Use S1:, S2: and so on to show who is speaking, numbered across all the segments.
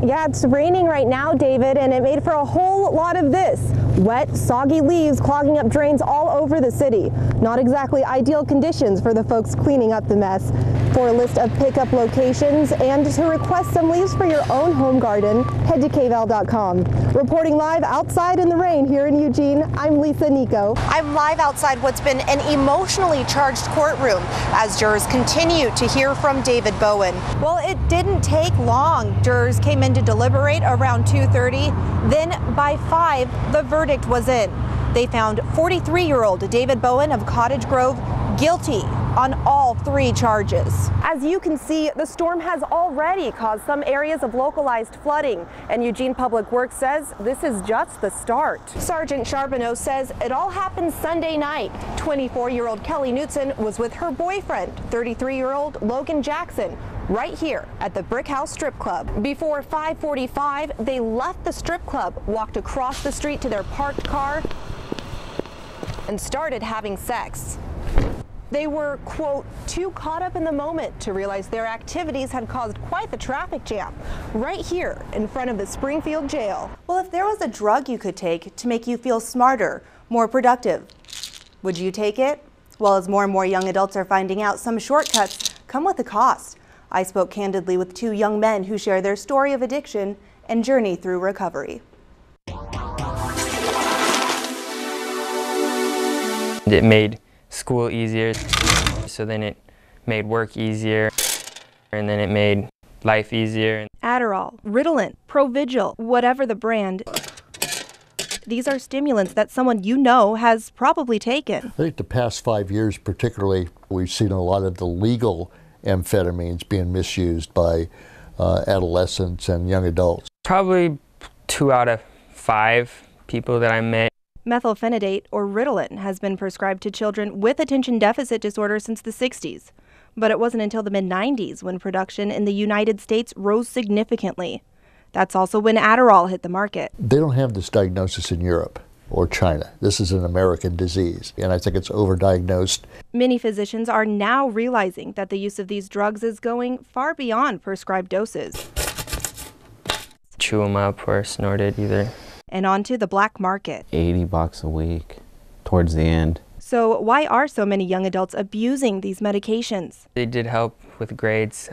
S1: Yeah, it's raining right now, David, and it made for a whole lot of this. Wet, soggy leaves clogging up drains all over the city. Not exactly ideal conditions for the folks cleaning up the mess. For a list of pickup locations and to request some leaves for your own home garden, head to kval.com. Reporting live outside in the rain here in Eugene, I'm Nico. I'm live outside what's been an emotionally charged courtroom as jurors continue to hear from David Bowen. Well, it didn't take long. Jurors came in to deliberate around 2:30. Then by 5, the verdict was in. They found 43-year-old David Bowen of Cottage Grove guilty on all 3 charges. As you can see, the storm has already caused some areas of localized flooding, and Eugene Public Works says this is just the start. Sergeant Charbonneau says it all happened Sunday night. 24-year-old Kelly Knutson was with her boyfriend, 33-year-old Logan Jackson, right here at the Brick House Strip Club. Before 5:45, they left the strip club, walked across the street to their parked car, and started having sex. They were, quote, too caught up in the moment to realize their activities had caused quite the traffic jam right here in front of the Springfield jail. Well, if there was a drug you could take to make you feel smarter, more productive, would you take it? Well, as more and more young adults are finding out, some shortcuts come with a cost. I spoke candidly with 2 young men who share their story of addiction and journey through recovery.
S2: It made school easier, so then it made work easier, and then it made life easier.
S1: Adderall, Ritalin, Provigil, whatever the brand, these are stimulants that someone you know has probably taken.
S3: I think the past 5 years particularly, we've seen a lot of the legal amphetamines being misused by adolescents and young adults.
S2: Probably 2 out of 5 people that I met.
S1: Methylphenidate, or Ritalin, has been prescribed to children with attention deficit disorder since the 60s. But it wasn't until the mid-90s when production in the United States rose significantly. That's also when Adderall hit the market.
S3: They don't have this diagnosis in Europe or China. This is an American disease, and I think it's overdiagnosed.
S1: Many physicians are now realizing that the use of these drugs is going far beyond prescribed doses.
S2: Chew them up or snort it either.
S1: And onto the black market.
S4: $80 a week towards the end.
S1: So why are so many young adults abusing these medications?
S2: They did help with grades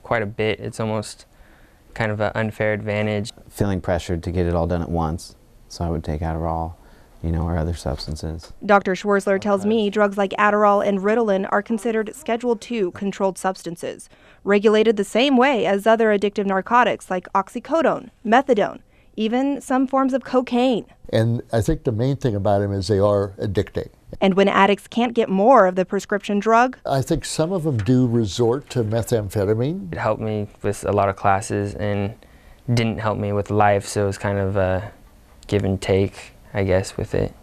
S2: quite a bit. It's almost kind of an unfair advantage.
S4: Feeling pressured to get it all done at once, so I would take Adderall, or other substances.
S1: Dr. Schwarzler tells me drugs like Adderall and Ritalin are considered Schedule II controlled substances, regulated the same way as other addictive narcotics like oxycodone, methadone, even some forms of cocaine.
S3: And I think the main thing about them is they are addicting.
S1: And when addicts can't get more of the prescription drug,
S3: I think some of them do resort to methamphetamine.
S2: It helped me with a lot of classes and didn't help me with life, so it was kind of a give and take, I guess, with it.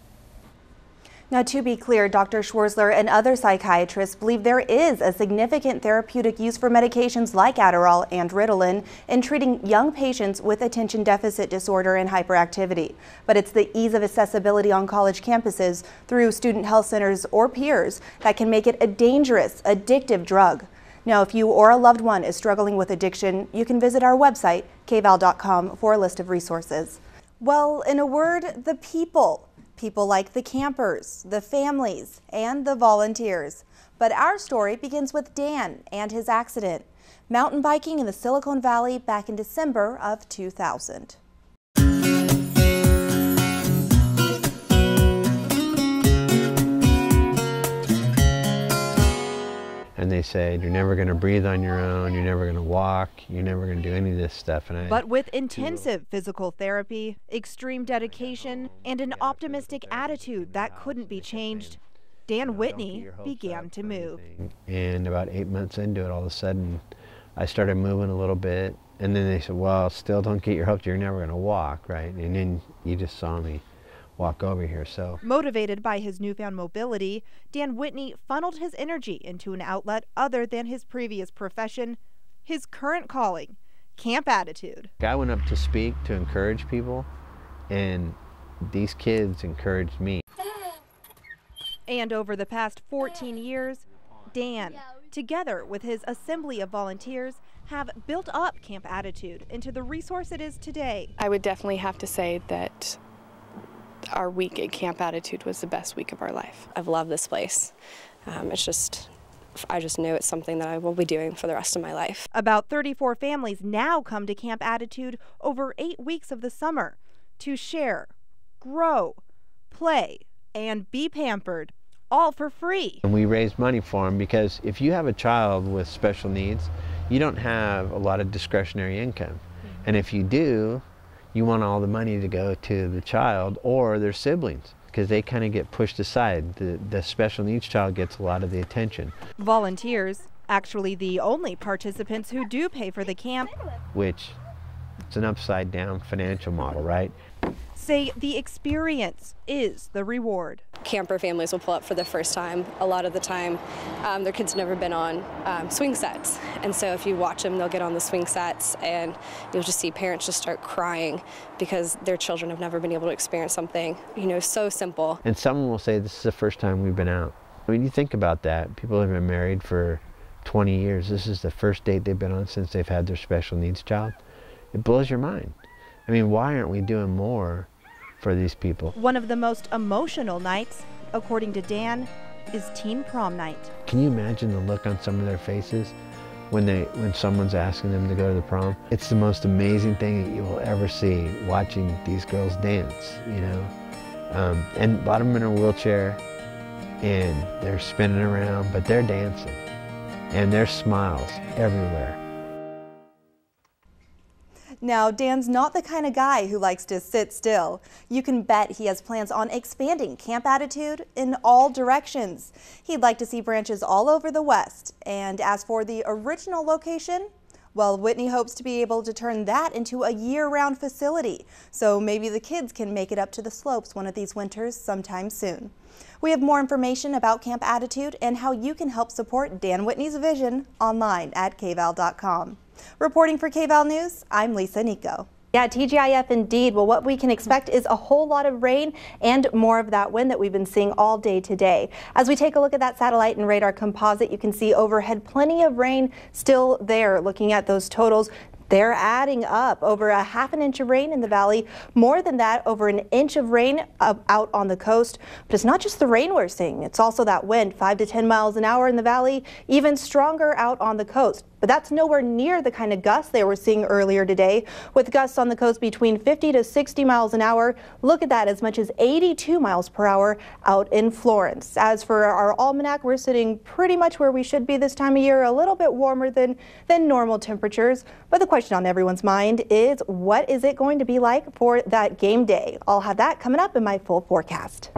S1: Now, to be clear, Dr. Schwarzler and other psychiatrists believe there is a significant therapeutic use for medications like Adderall and Ritalin in treating young patients with attention deficit disorder and hyperactivity. But it's the ease of accessibility on college campuses through student health centers or peers that can make it a dangerous, addictive drug. Now, if you or a loved one is struggling with addiction, you can visit our website, kval.com, for a list of resources. Well, in a word, the people. People like the campers, the families, and the volunteers. But our story begins with Dan and his accident, mountain biking in the Silicon Valley back in December of 2000.
S5: And they said, you're never going to breathe on your own, you're never going to walk, you're never going to do any of this stuff.
S1: But with intensive physical therapy, extreme dedication, and an optimistic attitude that couldn't be changed, Dan Whitney began to move.
S5: And about 8 months into it, all of a sudden, I started moving a little bit. And then they said, well, still don't get your hopes, you're never going to walk, right? And then you just saw me walk over here. So
S1: motivated by his newfound mobility, Dan Whitney funneled his energy into an outlet other than his previous profession, his current calling, Camp Attitude.
S5: I went up to speak to encourage people, and these kids encouraged me.
S1: And over the past 14 years, Dan, together with his assembly of volunteers, have built up Camp Attitude into the resource it is today.
S6: I would definitely have to say that our week at Camp Attitude was the best week of our life.
S7: I've loved this place. I just know it's something that I will be doing for the rest of my life.
S1: About 34 families now come to Camp Attitude over 8 weeks of the summer to share, grow, play, and be pampered, all for free.
S5: And we raise money for them because if you have a child with special needs, you don't have a lot of discretionary income. And if you do, you want all the money to go to the child or their siblings, because they kind of get pushed aside. The special needs child gets a lot of the attention.
S1: Volunteers, actually the only participants who do pay for the camp,
S5: which it's an upside down financial model, right?
S1: Say the experience is the reward.
S7: Camper families will pull up for the first time. A lot of the time, their kids have never been on swing sets. And so if you watch them, they'll get on the swing sets and you'll just see parents just start crying because their children have never been able to experience something, you know, so simple.
S5: And someone will say, this is the first time we've been out. I mean, you think about that. People have been married for 20 years. This is the first date they've been on since they've had their special needs child. It blows your mind. I mean, why aren't we doing more for these people?
S1: One of the most emotional nights, according to Dan, is teen prom night.
S5: Can you imagine the look on some of their faces when someone's asking them to go to the prom? It's the most amazing thing that you will ever see, watching these girls dance, you know. And a lot of them in a wheelchair, and they're spinning around, but they're dancing, and there's smiles everywhere.
S1: Now, Dan's not the kind of guy who likes to sit still. You can bet he has plans on expanding Camp Attitude in all directions. He'd like to see branches all over the West. And as for the original location, well, Whitney hopes to be able to turn that into a year-round facility. So maybe the kids can make it up to the slopes one of these winters sometime soon. We have more information about Camp Attitude and how you can help support Dan Whitney's vision online at kval.com. Reporting for KVAL News, I'm Lisa Nico. Yeah, TGIF indeed. Well, what we can expect is a whole lot of rain and more of that wind that we've been seeing all day today. As we take a look at that satellite and radar composite, you can see overhead plenty of rain still there. Looking at those totals, they're adding up. Over a ½ an inch of rain in the valley, more than that, over an inch of rain out on the coast. But it's not just the rain we're seeing, it's also that wind, 5 to 10 miles an hour in the valley, even stronger out on the coast. But that's nowhere near the kind of gusts they were seeing earlier today, with gusts on the coast between 50 to 60 miles an hour. Look at that, as much as 82 miles per hour out in Florence. As for our almanac, we're sitting pretty much where we should be this time of year, a little bit warmer than normal temperatures. But the question on everyone's mind is, what is it going to be like for that game day? I'll have that coming up in my full forecast.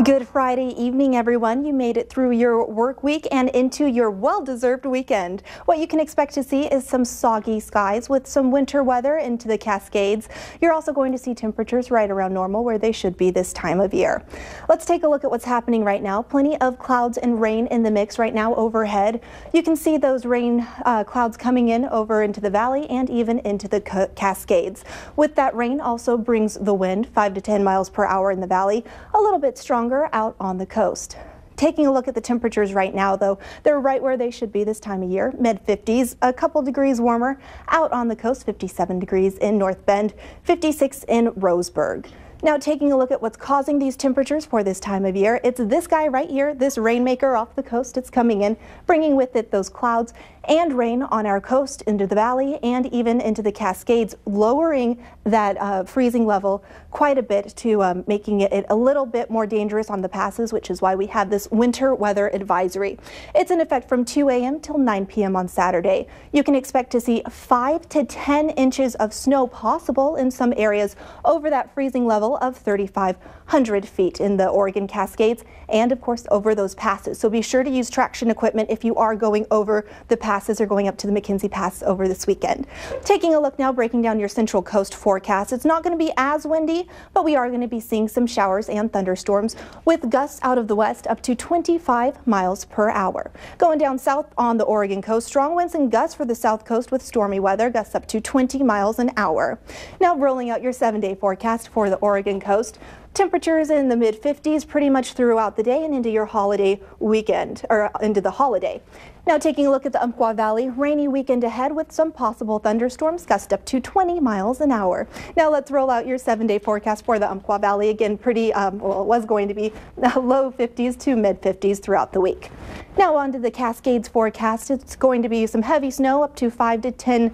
S1: Good Friday evening, everyone. You made it through your work week and into your well-deserved weekend. What you can expect to see is some soggy skies with some winter weather into the Cascades. You're also going to see temperatures right around normal where they should be this time of year. Let's take a look at what's happening right now. Plenty of clouds and rain in the mix right now overhead. You can see those rain clouds coming in over into the valley and even into the Cascades. With that rain also brings the wind, 5 to 10 miles per hour in the valley, a little bit stronger out on the coast. Taking a look at the temperatures right now, though, they're right where they should be this time of year, mid-50s, a couple degrees warmer out on the coast, 57 degrees in North Bend, 56 in Roseburg. Now, taking a look at what's causing these temperatures for this time of year, it's this guy right here, this rainmaker off the coast. It's coming in, bringing with it those clouds and rain on our coast into the valley and even into the Cascades, lowering that freezing level quite a bit to making it a little bit more dangerous on the passes, which is why we have this winter weather advisory. It's in effect from 2 a.m. till 9 p.m. on Saturday. You can expect to see 5 to 10 inches of snow possible in some areas over that freezing level of 3,500 feet in the Oregon Cascades and, of course, over those passes. So be sure to use traction equipment if you are going over the passes or going up to the McKenzie Pass over this weekend. Taking a look now, breaking down your Central Coast forecast. It's not going to be as windy, but we are going to be seeing some showers and thunderstorms with gusts out of the west up to 25 miles per hour. Going down south on the Oregon coast, strong winds and gusts for the south coast with stormy weather, gusts up to 20 miles an hour. Now rolling out your 7-day forecast for the Oregon coast.
S8: Temperatures in the mid-50s pretty much throughout the day and into your holiday weekend, or into the holiday. Now taking a look at the Umpqua Valley, rainy weekend ahead with some possible thunderstorms, gust up to 20 miles an hour. Now let's roll out your 7-day forecast for the Umpqua Valley. Again, pretty, well, it was going to be low 50s to mid 50s throughout the week. Now on to the Cascades forecast. It's going to be some heavy snow up to 5 to 10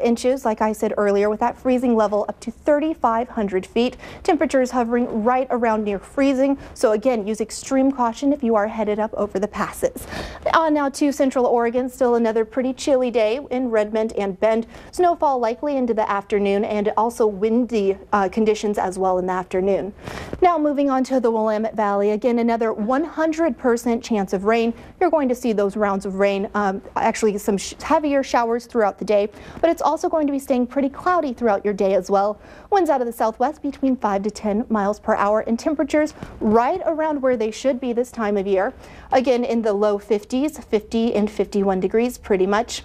S8: inches, like I said earlier, with that freezing level up to 3,500 feet. Temperatures hovering right around near freezing. So again, use extreme caution if you are headed up over the passes. On now to Central Oregon, still another pretty chilly day in Redmond and Bend. Snowfall likely into the afternoon and also windy conditions as well in the afternoon. Now moving on to the Willamette Valley, again another 100% chance of rain. You're going to see those rounds of rain, actually some heavier showers throughout the day, but it's also going to be staying pretty cloudy throughout your day as well. Winds out of the southwest between 5 to 10 miles per hour and temperatures right around where they should be this time of year. Again in the low 50s, 50 and 51 degrees pretty much.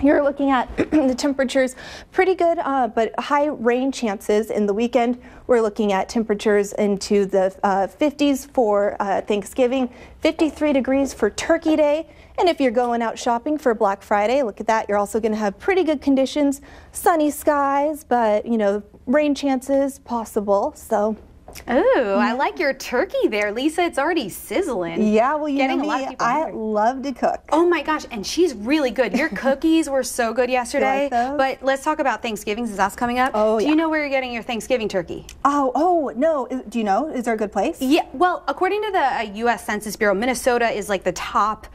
S8: You're looking at the temperatures pretty good, but high rain chances in the weekend. We're looking at temperatures into the 50s for Thanksgiving, 53 degrees for Turkey Day. And if you're going out shopping for Black Friday, look at that. You're also going to have pretty good conditions, sunny skies, but, you know, rain chances possible. So.
S9: Ooh, I like your turkey there, Lisa. It's already sizzling.
S8: Yeah, well, you know
S9: a lot of
S8: me,
S9: people
S8: I love to cook.
S9: Oh my gosh, and she's really good. Your cookies were so good yesterday.
S8: You like those?
S9: But let's talk about Thanksgiving since that's coming up.
S8: Oh,
S9: Do you know where you're getting your Thanksgiving turkey?
S8: Oh, no. Do you know? Is there a good place?
S9: Yeah, well, according to the U.S. Census Bureau, Minnesota is like the top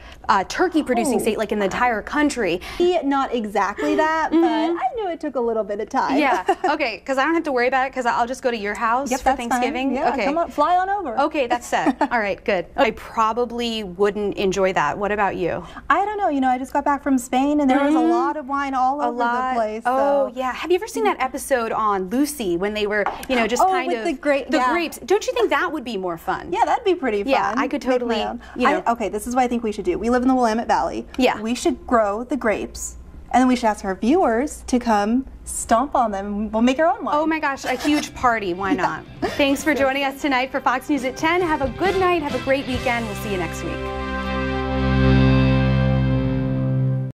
S9: turkey producing state, like in the entire country.
S8: Not exactly that, but I knew it took a little bit of time.
S9: Yeah, okay, because I don't have to worry about it because I'll just go to your house for Thanksgiving.
S8: Fine. Yeah,
S9: okay.
S8: Come on, fly on over.
S9: Okay, that's set. All right, good. I probably wouldn't enjoy that. What about you?
S8: I don't know. You know, I just got back from Spain and there was a lot of wine all over the place.
S9: Oh,
S8: so.
S9: yeah. Have you ever seen that episode on Lucy when they were, you know, just kind
S8: with
S9: of
S8: the
S9: grapes? Don't you think that would be more fun?
S8: Yeah, that'd be pretty fun.
S9: Yeah, I could totally, you know.
S8: Okay, this is what I think we should do. We live in the Willamette Valley.
S9: Yeah.
S8: We should grow the grapes and then we should ask our viewers to come stomp on them. We'll make our own wine.
S9: Oh my gosh, a huge party. Why not? Thanks for joining us tonight for Fox News at 10. Have a good night. Have a great weekend. We'll see you next week.